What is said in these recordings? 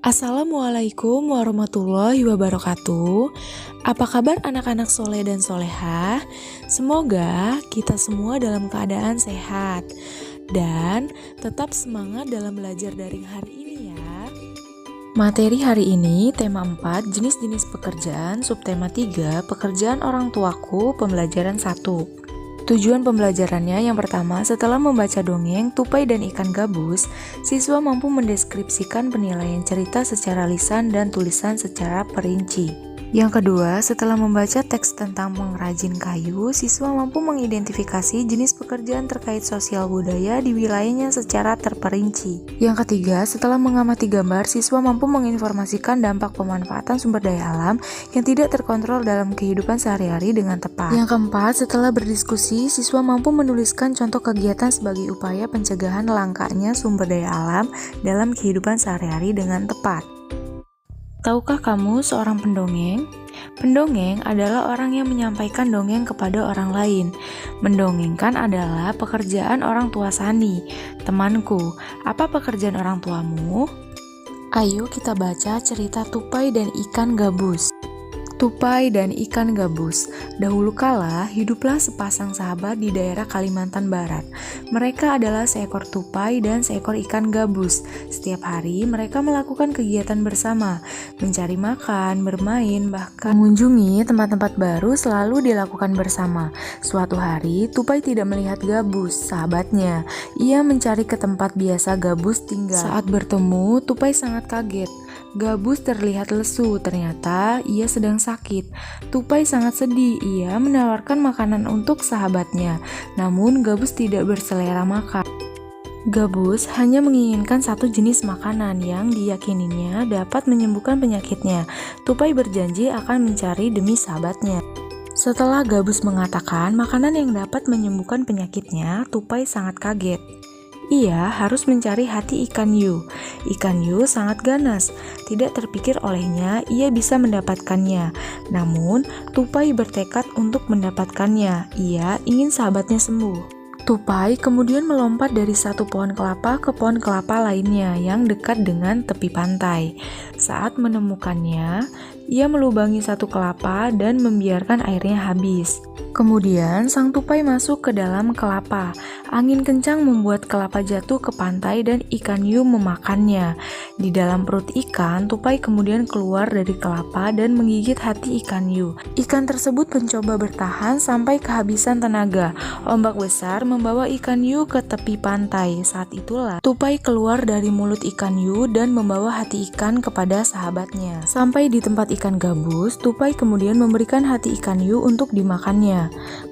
Assalamualaikum warahmatullahi wabarakatuh. Apa kabar anak-anak soleh dan solehah? Semoga kita semua dalam keadaan sehat dan tetap semangat dalam belajar daring hari ini ya. Materi hari ini tema 4 jenis-jenis pekerjaan, subtema 3 pekerjaan orang tuaku, pembelajaran 1. Tujuan pembelajarannya yang pertama, setelah membaca dongeng Tupai dan Ikan Gabus, siswa mampu mendeskripsikan penilaian cerita secara lisan dan tulisan secara perinci. Yang kedua, setelah membaca teks tentang pengrajin kayu, siswa mampu mengidentifikasi jenis pekerjaan terkait sosial budaya di wilayahnya secara terperinci. Yang ketiga, setelah mengamati gambar, siswa mampu menginformasikan dampak pemanfaatan sumber daya alam yang tidak terkontrol dalam kehidupan sehari-hari dengan tepat. Yang keempat, setelah berdiskusi, siswa mampu menuliskan contoh kegiatan sebagai upaya pencegahan langkanya sumber daya alam dalam kehidupan sehari-hari dengan tepat. Tahukah kamu seorang pendongeng? Pendongeng adalah orang yang menyampaikan dongeng kepada orang lain. Mendongengkan adalah pekerjaan orang tua Sani. Temanku, apa pekerjaan orang tuamu? Ayo kita baca cerita Tupai dan Ikan Gabus. Tupai dan Ikan Gabus. Dahulu kala, hiduplah sepasang sahabat di daerah Kalimantan Barat. Mereka adalah seekor tupai dan seekor ikan gabus. Setiap hari, mereka melakukan kegiatan bersama, mencari makan, bermain, bahkan mengunjungi tempat-tempat baru selalu dilakukan bersama. Suatu hari, Tupai tidak melihat Gabus, sahabatnya. Ia mencari ke tempat biasa Gabus tinggal. Saat bertemu, Tupai sangat kaget. Gabus terlihat lesu, ternyata ia sedang sakit. Tupai sangat sedih, ia menawarkan makanan untuk sahabatnya. Namun Gabus tidak berselera makan. Gabus hanya menginginkan satu jenis makanan yang diyakininya dapat menyembuhkan penyakitnya. Tupai berjanji akan mencari demi sahabatnya. Setelah Gabus mengatakan makanan yang dapat menyembuhkan penyakitnya, Tupai sangat kaget. Ia harus mencari hati ikan hiu. Ikan hiu sangat ganas, tidak terpikir olehnya ia bisa mendapatkannya. Namun, Tupai bertekad untuk mendapatkannya. Ia ingin sahabatnya sembuh. Tupai kemudian melompat dari satu pohon kelapa ke pohon kelapa lainnya yang dekat dengan tepi pantai. Saat menemukannya, ia melubangi satu kelapa dan membiarkan airnya habis. Kemudian sang tupai masuk ke dalam kelapa. Angin kencang membuat kelapa jatuh ke pantai dan ikan hiu memakannya. Di dalam perut ikan, tupai kemudian keluar dari kelapa dan menggigit hati ikan hiu. Ikan tersebut mencoba bertahan sampai kehabisan tenaga. Ombak besar membawa ikan hiu ke tepi pantai. Saat itulah tupai keluar dari mulut ikan hiu dan membawa hati ikan kepada sahabatnya. Sampai di tempat ikan gabus, tupai kemudian memberikan hati ikan hiu untuk dimakannya.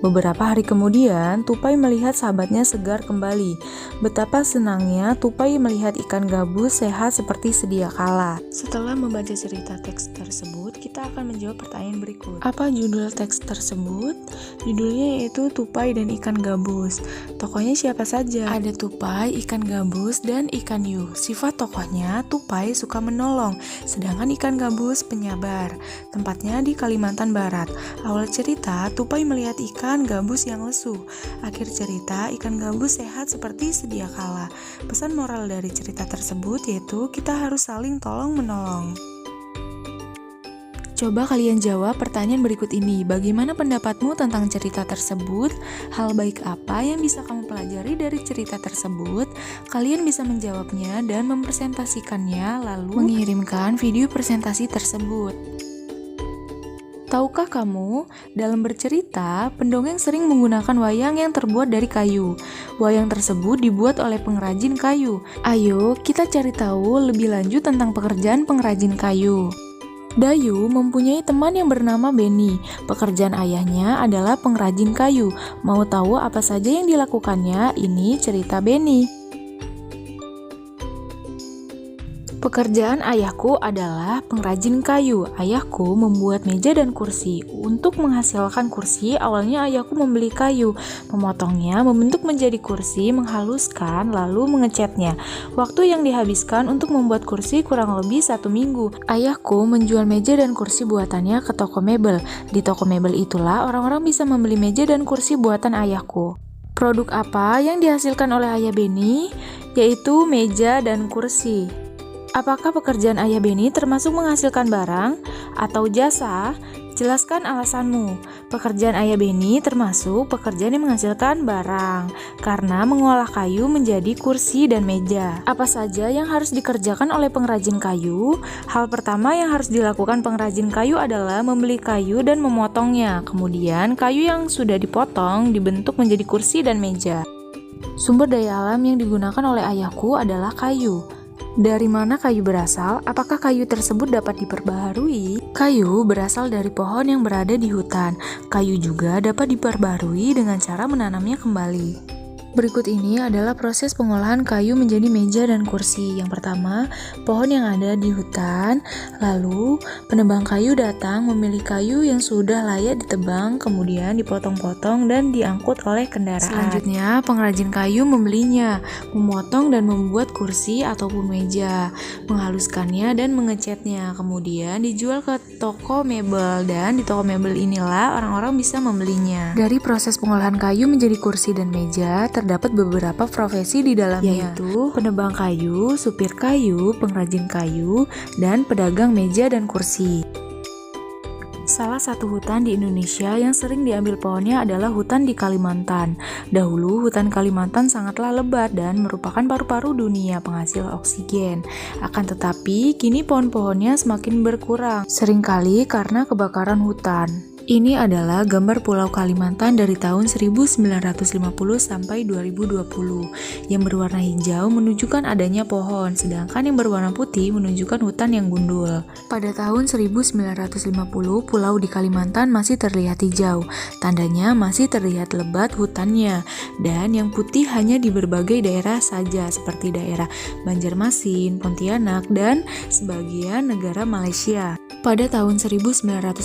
Beberapa hari kemudian, Tupai melihat sahabatnya segar kembali. Betapa senangnya Tupai melihat ikan gabus sehat seperti sedia kala. Setelah membaca cerita teks tersebut, kita akan menjawab pertanyaan berikut. Apa judul teks tersebut? Judulnya yaitu Tupai dan Ikan Gabus. Tokohnya siapa saja? Ada Tupai, ikan gabus, dan ikan hiu. Sifat tokohnya, Tupai suka menolong, sedangkan ikan gabus penyabar. Tempatnya di Kalimantan Barat. Awal cerita, Tupai melihat ikan gabus yang lesu. Akhir cerita, ikan gabus sehat seperti sedia kala. Pesan moral dari cerita tersebut yaitu kita harus saling tolong-menolong. Coba kalian jawab pertanyaan berikut ini. Bagaimana pendapatmu tentang cerita tersebut? Hal baik apa yang bisa kamu pelajari dari cerita tersebut? Kalian bisa menjawabnya dan mempresentasikannya lalu mengirimkan video presentasi tersebut. Tahukah kamu, dalam bercerita, pendongeng sering menggunakan wayang yang terbuat dari kayu. Wayang tersebut dibuat oleh pengrajin kayu. Ayo, kita cari tahu lebih lanjut tentang pekerjaan pengrajin kayu. Dayu mempunyai teman yang bernama Beni. Pekerjaan ayahnya adalah pengrajin kayu. Mau tahu apa saja yang dilakukannya? Ini cerita Beni. Pekerjaan ayahku adalah pengrajin kayu. Ayahku membuat meja dan kursi. Untuk menghasilkan kursi, awalnya ayahku membeli kayu, memotongnya, membentuk menjadi kursi, menghaluskan, lalu mengecatnya. Waktu yang dihabiskan untuk membuat kursi kurang lebih 1 minggu. Ayahku menjual meja dan kursi buatannya ke toko mebel. Di toko mebel itulah orang-orang bisa membeli meja dan kursi buatan ayahku. Produk apa yang dihasilkan oleh ayah Beni? Yaitu meja dan kursi. Apakah pekerjaan Ayah Beni termasuk menghasilkan barang atau jasa? Jelaskan alasanmu. Pekerjaan Ayah Beni termasuk pekerjaan yang menghasilkan barang karena mengolah kayu menjadi kursi dan meja. Apa saja yang harus dikerjakan oleh pengrajin kayu? Hal pertama yang harus dilakukan pengrajin kayu adalah membeli kayu dan memotongnya. Kemudian kayu yang sudah dipotong dibentuk menjadi kursi dan meja. Sumber daya alam yang digunakan oleh ayahku adalah kayu. Dari mana kayu berasal? Apakah kayu tersebut dapat diperbaharui? Kayu berasal dari pohon yang berada di hutan. Kayu juga dapat diperbaharui dengan cara menanamnya kembali. Berikut ini adalah proses pengolahan kayu menjadi meja dan kursi. Yang pertama, pohon yang ada di hutan, lalu penebang kayu datang memilih kayu yang sudah layak ditebang, kemudian dipotong-potong dan diangkut oleh kendaraan. Selanjutnya, pengrajin kayu membelinya, memotong dan membuat kursi ataupun meja, menghaluskannya dan mengecatnya, kemudian dijual ke toko mebel, dan di toko mebel inilah orang-orang bisa membelinya. Dari proses pengolahan kayu menjadi kursi dan meja, terdapat beberapa profesi di dalamnya, yaitu penebang kayu, supir kayu, pengrajin kayu, dan pedagang meja dan kursi. Salah satu hutan di Indonesia yang sering diambil pohonnya adalah hutan di Kalimantan. Dahulu, hutan Kalimantan sangatlah lebat dan merupakan paru-paru dunia penghasil oksigen. Akan tetapi, kini pohon-pohonnya semakin berkurang, seringkali karena kebakaran hutan. Ini adalah gambar Pulau Kalimantan dari tahun 1950 sampai 2020. Yang berwarna hijau menunjukkan adanya pohon, sedangkan yang berwarna putih menunjukkan hutan yang gundul. Pada tahun 1950, pulau di Kalimantan masih terlihat hijau, tandanya masih terlihat lebat hutannya, dan yang putih hanya di berbagai daerah saja, seperti daerah Banjarmasin, Pontianak, dan sebagian negara Malaysia. Pada tahun 1985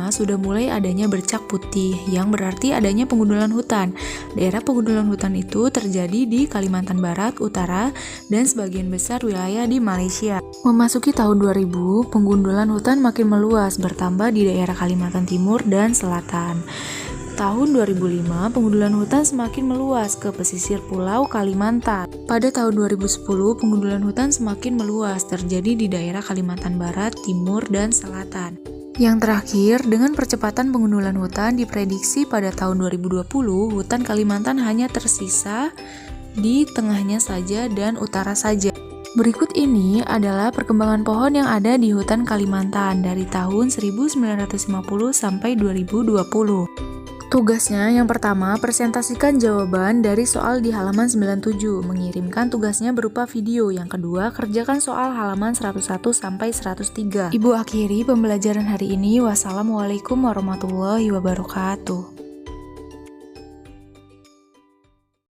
sudah mulai adanya bercak putih, yang berarti adanya pengundulan hutan. Daerah pengundulan hutan itu terjadi di Kalimantan Barat, Utara, dan sebagian besar wilayah di Malaysia. Memasuki tahun 2000, pengundulan hutan makin meluas, bertambah di daerah Kalimantan Timur dan Selatan. Tahun 2005, pengundulan hutan semakin meluas ke pesisir Pulau Kalimantan. Pada tahun 2010, pengundulan hutan semakin meluas, terjadi di daerah Kalimantan Barat, Timur, dan Selatan. Yang terakhir, dengan percepatan pengundulan hutan diprediksi pada tahun 2020, hutan Kalimantan hanya tersisa di tengahnya saja dan utara saja. Berikut ini adalah perkembangan pohon yang ada di hutan Kalimantan dari tahun 1950 sampai 2020. Tugasnya yang pertama, presentasikan jawaban dari soal di halaman 97, mengirimkan tugasnya berupa video. Yang kedua, kerjakan soal halaman 101 sampai 103. Ibu akhiri pembelajaran hari ini. Wassalamualaikum warahmatullahi wabarakatuh.